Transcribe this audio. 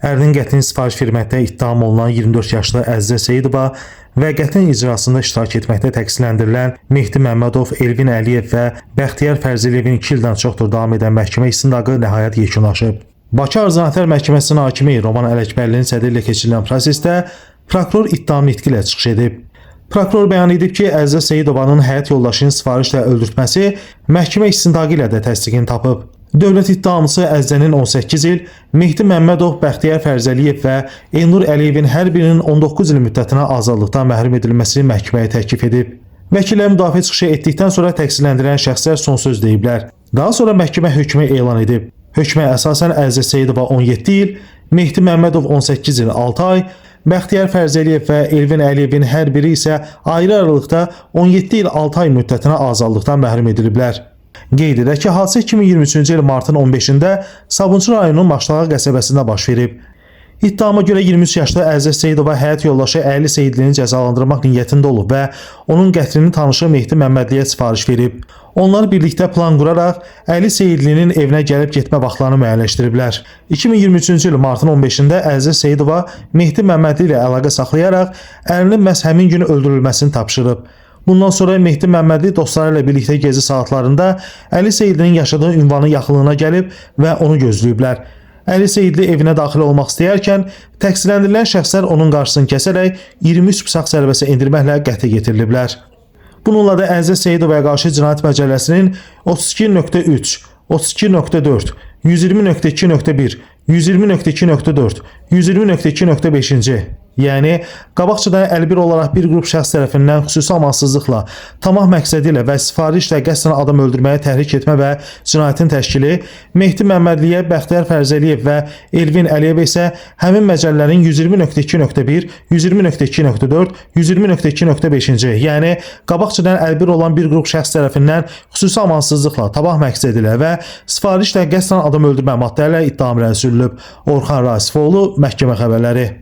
Ərinin qətlini sifariş verməkdə ittiham olunan 24 yaşlı Əzizə Seyidova və qətlin icrasında iştirak etməkdə təqsirləndirilən Mehdi Məmmədov, Elvin Əliyev və Bəxtiyar Fərzəliyevin 2 ildən çoxdur davam edən məhkəmə istintaqı nəhayət yekunlaşıb. Bakı Ağır Cinayətlər Məhkəməsinin hakimi Roman Ələkbərlinin sədrliyi ilə keçirilən prosesdə prokuror ittiham nitqi ilə çıxış edib. Prokuror bəyan edib ki, Əzizə Seyidovanın həyat yoldaşını sifarişlə öldürtməsi məhkəmə istintaqı ilə də təsdiqini tapıb. Dövlət ittihamçısı Əzzənin 18 il, Mehdi Məmmədov, Bəxtiyar Fərzəliyev və Elnur Əliyevin hər birinin 19 il müddətinə azadlıqdan məhrum edilməsini məhkəməyə təklif edib. Vəkillər müdafiə çıxışı etdikdən sonra təqsirləndirilən şəxslər son söz deyiblər. Daha sonra məhkəmə hökmü elan edib. Hökmə əsasən Əzizə Seyidova 17 il, Mehdi Məmmədov 18 il 6 ay, Bəxtiyar Fərzəliyev və Elvin Əliyevin hər biri isə ayrı aralıqda 17 il 6 ay müddətinə azadlıqdan məhrum ediliblər. Qeyd edək ki, hadisə 2023-cü il martın 15-də Sabunçu rayonunun Maşlağa qəsəbəsində baş verib. İttihama görə 23 yaşlı Əzizə Seyidova həyat yoldaşı Əli Seyidlini cəzalandırmaq niyyətində olub və onun qətlini tanışı Mehdi Məmmədliyə sifariş verib. Onlar birlikdə plan quraraq Əli Seyidlinin evinə gəlib getmə vaxtlarını müəyyənləşdiriblər. 2023-cü il martın 15-də Əzizə Seyidova Mehdi Məmmədli ilə əlaqə saxlayaraq ərinin məhz həmin gün öldürülməsini tapşırıb. Bundan sonra Mehdi Məmmədli dostları ilə birlikdə gezi saatlarında Əli Seyidlinin yaşadığı ünvanın yaxınlığına gəlib və onu gözləyiblər. Əli Seyidli evinə daxil olmaq istəyərkən təqsirləndirilən şəxslər onun qarşısını kəsərək 23 bıçaq zərbəsi endirməklə qətlə yetiriliblər. Bununla da Əzizə Seyidovaya qarşı Cinayət Məcəlləsinin 32.3, 32.4, 120.2.1, 120.2.4, 120.2.5-ci, yəni qabaqcadan əlbir olaraq bir qrup şəxs tərəfindən xüsusi amansızlıqla, tamah məqsədi ilə və sifarişlə qəsdən adam öldürməyə təhrik etmə və cinayətin təşkili, Mehdi Məmmədliyə, Bəxtiyar Fərzəliyev və Elvin Əliyev isə həmin məcəllələrin 120.2.1, 120.2.4, 120.2.5-ci, yəni qabaqcadan əlbir olan bir qrup şəxs tərəfindən xüsusi amansızlıqla, tamah məqsədi ilə və sifarişlə qəsdən adam öldürmə maddələri ittiham irəli sürülüb. Orxan Rasifoğlu, məhkəmə xəbərləri.